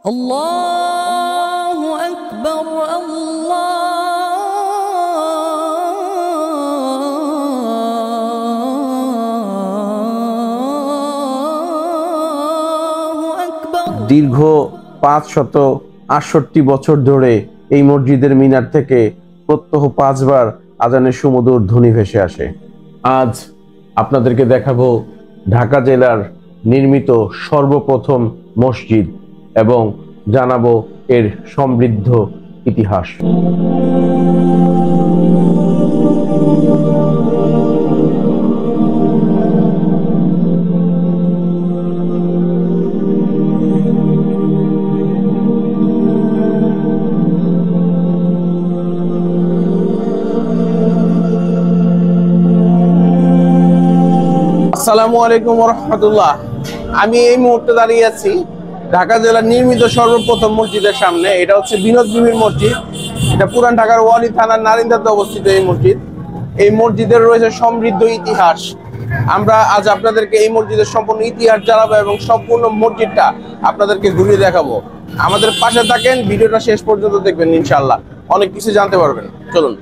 আল্লাহু আকবার আল্লাহু আকবার। দীর্ঘ 568 বছর ধরে এই মসজিদের মিনার থেকে প্রত্যহ 5 বার আজানের সুমধুর ধ্বনি ভেসে আসে। আজ আপনাদেরকে দেখাবো ঢাকা জেলার নির্মিত সর্বপ্রথম মসজিদ এবং জানাবো এর সমৃদ্ধ ইতিহাস। আসসালামু আলাইকুম ওয়া রাহমাতুল্লাহ। আমি এই মুহূর্তে দাঁড়িয়ে আছি ঢাকা জেলার নির্মিত সর্বপ্রথম মসজিদের সামনে। এটা হচ্ছে বিনোদ বিবির মসজিদ। এটা পুরান ঢাকার ওয়ালি থানার নারিন্দাতে অবস্থিত এই মসজিদ। এই মসজিদের রয়েছে সমৃদ্ধ ইতিহাস। আমরা আজ আপনাদেরকে এই মসজিদের সম্পূর্ণ ইতিহাস জানাবো এবং সম্পূর্ণ মসজিদটা আপনাদেরকে ঘুরিয়ে দেখাবো। আমাদের পাশে থাকেন, ভিডিওটা শেষ পর্যন্ত দেখবেন, ইনশাআল্লাহ অনেক কিছু জানতে পারবেন। চলুন।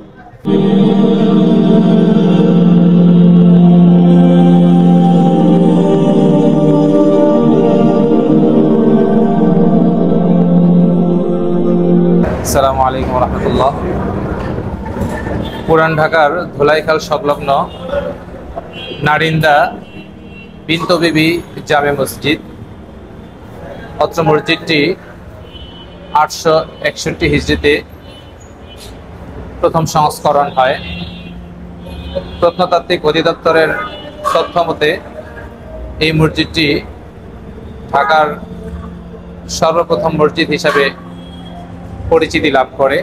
আসসালামু আলাইকুম রহমতুল্লাহ। পুরান ঢাকার ধোলাইখাল সংলগ্ন নারিন্দা বিনত বিবি জামে মসজিদ। অত্র মসজিদটি 861 হিজরিতে প্রথম সংস্করণ হয়। প্রত্নতাত্ত্বিক অধিদপ্তরের তথ্য মতে এই মসজিদটি ঢাকার সর্বপ্রথম মসজিদ হিসাবে পরিচিতি লাভ করে।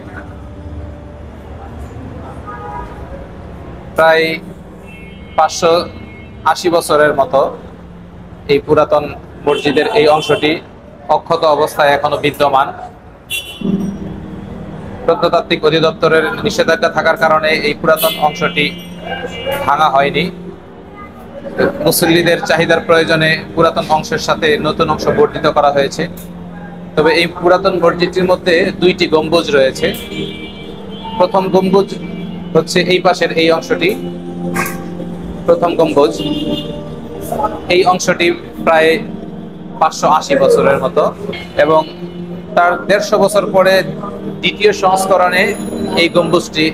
প্রায় 580 বছরের মতো এই পুরাতন মসজিদের এই অংশটি অক্ষত অবস্থায় এখনো বিদ্যমান। প্রত্নতাত্ত্বিক অধিদপ্তরের নিষেধাজ্ঞা থাকার কারণে এই পুরাতন অংশটি ভাঙা হয়নি। মুসল্লিদের চাহিদার প্রয়োজনে পুরাতন অংশের সাথে নতুন অংশ বর্ধিত করা হয়েছে। তবে এই পুরাতন মসজিদটির মধ্যে 2টি গম্বুজ রয়েছে। প্রথম গম্বুজ হচ্ছে এই পাশের এই অংশটি, প্রথম গম্বুজ। এই অংশটি প্রায় 580 বছরের মতো এবং তার 150 বছর পরে দ্বিতীয় সংস্করণে এই গম্বুজটি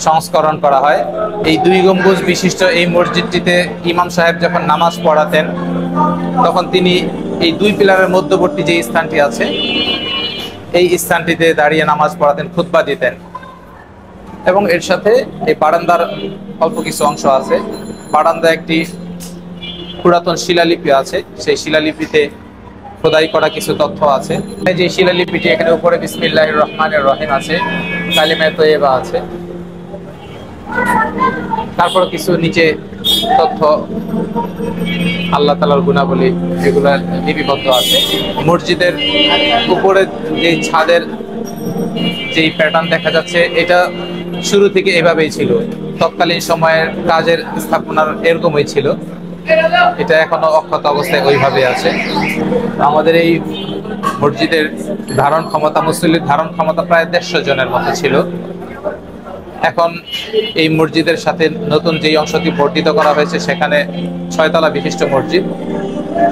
সংস্করণ করা হয়। এই 2 গম্বুজ বিশিষ্ট এই মসজিদটিতে ইমাম সাহেব যখন নামাজ পড়াতেন তখন তিনি এই 2 পিলারের মধ্যবর্তী যে স্থানটি আছে এই স্থানটিতে দাঁড়িয়ে নামাজ পড়াতেন, খুতবা দিতেন। এবং এর সাথে এই বারান্দার অল্প কিছু অংশ আছে। বারান্দায় একটি পুরাতন শিলালিপি আছে, সেই শিলালিপিতে খোদাই করা কিছু তথ্য আছে। যে শিলালিপিটি এখানে উপরে বিসমিল্লাহির রহমানির রহিম আছে, কালিমা তয়্যিবা আছে। তারপর কিছু নিচে তথ্য আল্লাহ তাআলার গুণাবলী যেগুলো লিপিবদ্ধ আছে। মসজিদের উপরে যে ছাদের যেই প্যাটার্ন দেখা যাচ্ছে এটা শুরু থেকে এভাবেই ছিল। তৎকালীন সময়ের কাজের স্থাপনার এরকমই ছিল। এটা এখনো অক্ষত অবস্থায় ওইভাবে আছে। আমাদের এই মসজিদের ধারণ ক্ষমতা, মুসল্লির ধারণ ক্ষমতা প্রায় 150 জনের মতো ছিল। এখন এই মসজিদের সাথে নতুন যেই অংশটি বর্ধিত করা হয়েছে সেখানে 6 তলা বিশিষ্ট মসজিদ।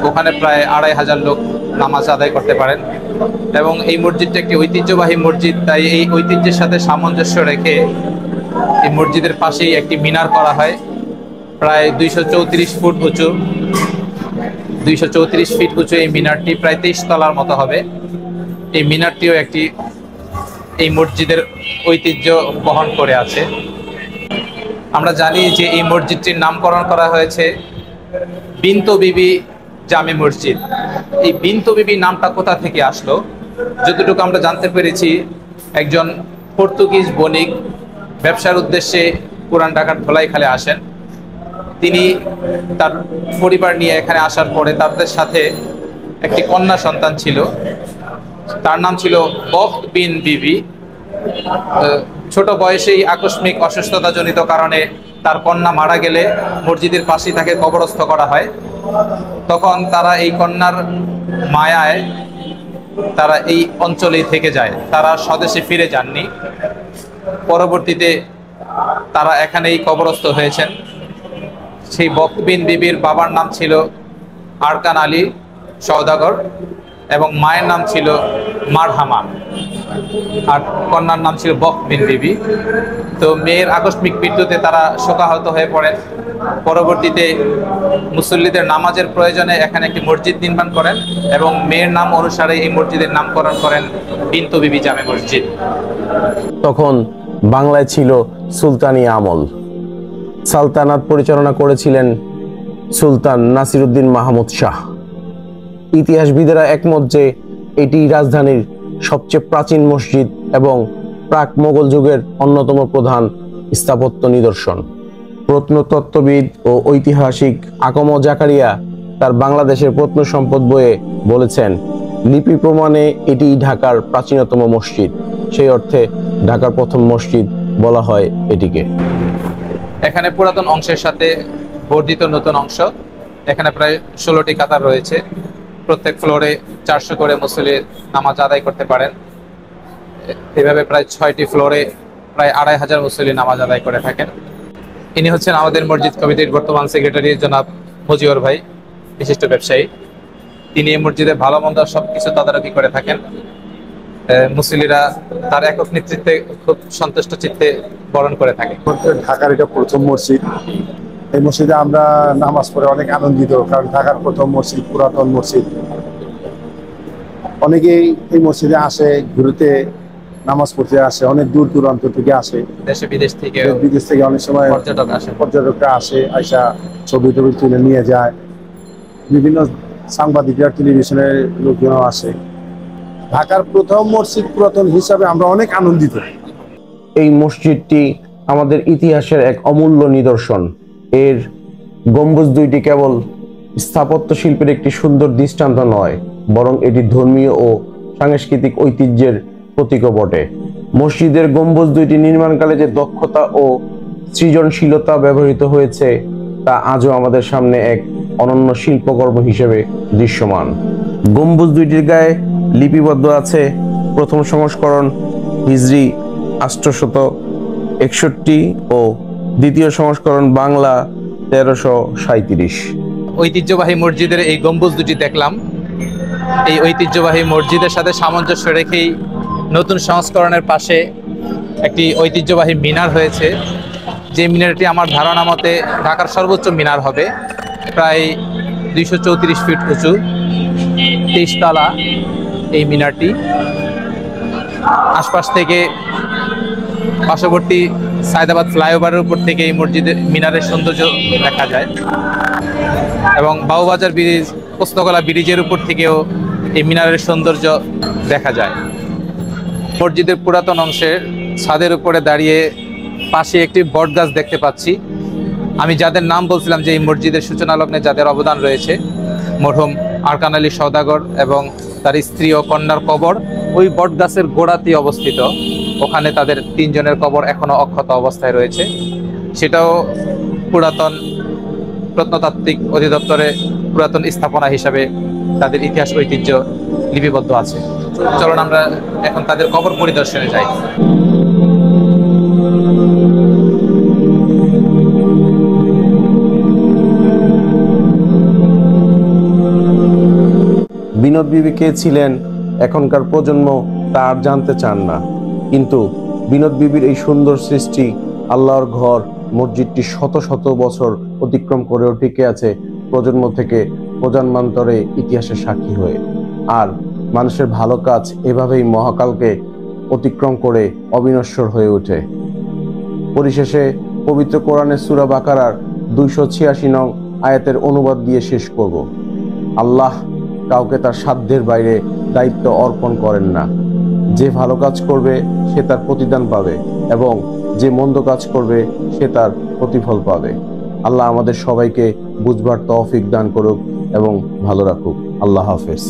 ওখানে প্রায় 2500 লোক নামাজ আদায় করতে পারেন এবং এই মসজিদটা একটি ঐতিহ্যবাহী মসজিদ। তাই এই ঐতিহ্যের সাথে সামঞ্জস্য রেখে এই মসজিদের পাশেই একটি মিনার করা হয়, প্রায় 234 ফুট উঁচু। 234 ফিট উঁচু এই মিনারটি প্রায় 23 তলার মতো হবে। এই মিনারটিও একটি এই মসজিদের ঐতিহ্য বহন করে আছে। আমরা জানি যে এই মসজিদটির নামকরণ করা হয়েছে বিনত বিবি জামে মসজিদ। এই বিনত বিবি নামটা কোথা থেকে আসলো, যতটুকু আমরা জানতে পেরেছি একজন পর্তুগিজ বণিক ব্যবসার উদ্দেশ্যে পুরান ঢাকার ধোলাইখালে আসেন। তিনি তার পরিবার নিয়ে এখানে আসার পরে তাদের সাথে একটি কন্যা সন্তান ছিল, তার নাম ছিল বখত বিন বিবি। ছোট বয়সেই আকস্মিক অসুস্থতাজনিত কারণে তার কন্যা মারা গেলে মসজিদের পাশেই তাকে কবরস্থ করা হয়। তখন তারা এই কন্যার মায়ায় তারা এই অঞ্চলেই থেকে যায়, তারা স্বদেশে ফিরে যাননি। পরবর্তীতে তারা এখানেই কবরস্থ হয়েছেন। সেই বকত বিন বিবির বাবার নাম ছিল আরকান আলী সওদাগর এবং মায়ের নাম ছিল মারহামা, আর কন্যার নাম ছিল বকত বিন বিবি। তো মেয়ের আকস্মিক মৃত্যুতে তারা শোকাহত হয়ে পড়েন। পরবর্তীতে মুসল্লিদের নামাজের প্রয়োজনে এখানে একটি মসজিদ নির্মাণ করেন এবং মেয়ের নাম অনুসারে এই মসজিদের নামকরণ করেন বিনতে বিবি জামে মসজিদ। তখন বাংলায় ছিল সুলতানি আমল। সালতানাত পরিচালনা করেছিলেন সুলতান নাসিরউদ্দিন মাহমুদ শাহ। ইতিহাসবিদেরা একমত যে এটি রাজধানীর সবচেয়ে প্রাচীন মসজিদ এবং প্রাক মোগল যুগের অন্যতম প্রধান স্থাপত্য নিদর্শন। প্রত্নতত্ত্ববিদ ও ঐতিহাসিক আকম জাকারিয়া তার বাংলাদেশের প্রত্নসম্পদ বইয়ে বলেছেন, লিপি প্রমাণে এটি ঢাকার প্রাচীনতম মসজিদ। সেই অর্থে ঢাকার প্রথম মসজিদ বলা হয় এটিকে। এখানে পুরাতন অংশের সাথে বর্ধিত নতুন অংশ। এখানে প্রায় 16টি কাতার রয়েছে। প্রত্যেক ফ্লোরে 400 করে মুসল্লি নামাজ আদায় করতে পারেন। এভাবে প্রায় 6টি ফ্লোরে প্রায় 2500 মুসল্লি নামাজ আদায় করে থাকেন। ইনি হচ্ছেন আমাদের মসজিদ কমিটির বর্তমান সেক্রেটারি জনাব মজিউর ভাই, বিশিষ্ট ব্যবসায়ী। তিনি এই মসজিদে ভালো মন্দ সবকিছু তদারকি করে থাকেন। মুসল্লিরা তার একক নেতৃত্বে খুব সন্তুষ্ট চিত্তে বরণ করে থাকে। ঢাকার এটা প্রথম মসজিদ। এই মসজিদে আমরা নামাজ পড়ে অনেক আনন্দিত, কারণ ঢাকার প্রথম মসজিদ, পুরাতন মসজিদ। অনেকেই এই মসজিদে আসে, ঘুরতে নামাজ পড়তে আসে, অনেক দূর দূরান্ত থেকে আসে, দেশে বিদেশ থেকে অনেক সময় পর্যটকরা আসে, আইসা ছবি টবি তুলে নিয়ে যায়। বিভিন্ন সাংবাদিকরা, টেলিভিশনের লোকজনও আসে। ঢাকার প্রথম মসজিদ পুরাতন হিসাবে আমরা অনেক আনন্দিত। এই মসজিদটি আমাদের ইতিহাসের এক অমূল্য নিদর্শন। এর গম্বুজ দুইটি কেবল স্থাপত্য শিল্পের একটি সুন্দর দৃষ্টান্ত নয়, বরং এটি ধর্মীয় ও সাংস্কৃতিক ঐতিহ্যের প্রতীকও বটে। মসজিদের গম্বুজ দুইটি নির্মাণকালে যে দক্ষতা ও সৃজনশীলতা ব্যবহৃত হয়েছে তা আজও আমাদের সামনে এক অনন্য শিল্পকর্ম হিসেবে দৃশ্যমান। গম্বুজ দুইটির গায়ে লিপিবদ্ধ আছে প্রথম সংস্করণ হিজরি 861 ও দ্বিতীয় সংস্করণ বাংলা 1337। ঐতিহ্যবাহী মসজিদের এই গম্বুজ দুটি দেখলাম। এই ঐতিহ্যবাহী মসজিদের সাথে সামঞ্জস্য রেখেই নতুন সংস্করণের পাশে একটি ঐতিহ্যবাহী মিনার হয়েছে, যে মিনারটি আমার ধারণা মতে ঢাকার সর্বোচ্চ মিনার হবে। প্রায় 234 ফিট উঁচু, 23 তলা এই মিনারটি। আশপাশ থেকে পার্শ্ববর্তী সায়দাবাদ ফ্লাইওভারের উপর থেকে এই মসজিদের মিনারের সৌন্দর্য দেখা যায় এবং বাউবাজার ব্রিজ, পোস্তকলা ব্রিজের উপর থেকেও এই মিনারের সৌন্দর্য দেখা যায়। মসজিদের পুরাতন অংশের ছাদের উপরে দাঁড়িয়ে পাশে একটি বটগাছ দেখতে পাচ্ছি। আমি যাদের নাম বলছিলাম যে এই মসজিদের সূচনা লগ্নে যাদের অবদান রয়েছে, মরহুম আরকান আলী সওদাগর এবং তার স্ত্রী ও কন্যার কবর ওই বটগাছের গোড়াতেই অবস্থিত। ওখানে তাদের 3 জনের কবর এখনো অক্ষত অবস্থায় রয়েছে। সেটাও পুরাতন প্রত্নতাত্ত্বিক অধিদপ্তরে পুরাতন স্থাপনা হিসাবে তাদের ইতিহাস ঐতিহ্য লিপিবদ্ধ আছে। চলুন আমরা এখন তাদের কবর পরিদর্শনে যাই। বিনোদ বিবি কে ছিলেন এখনকার প্রজন্ম তা আর জানতে চান না, কিন্তু বিনোদ বিবির এই সুন্দর সৃষ্টি, আল্লাহর ঘর মসজিদটি শত শত বছর অতিক্রম করেও টিকে আছে প্রজন্ম থেকে প্রজন্মান্তরে ইতিহাসের সাক্ষী হয়ে। আর মানুষের ভালো কাজ এভাবেই মহাকালকে অতিক্রম করে অবিনশ্বর হয়ে ওঠে। পরিশেষে পবিত্র কোরআনের সূরা বাকারার 286 নং আয়াতের অনুবাদ দিয়ে শেষ করব। আল্লাহ কাউকে তার সাধ্যের বাইরে দায়িত্ব অর্পণ করেন না। যে ভালো কাজ করবে সে তার প্রতিদান পাবে এবং যে মন্দ কাজ করবে সে তার প্রতিফল পাবে। আল্লাহ আমাদের সবাইকে বুঝবার তৌফিক দান করুক এবং ভালো রাখুক। আল্লাহ হাফেজ।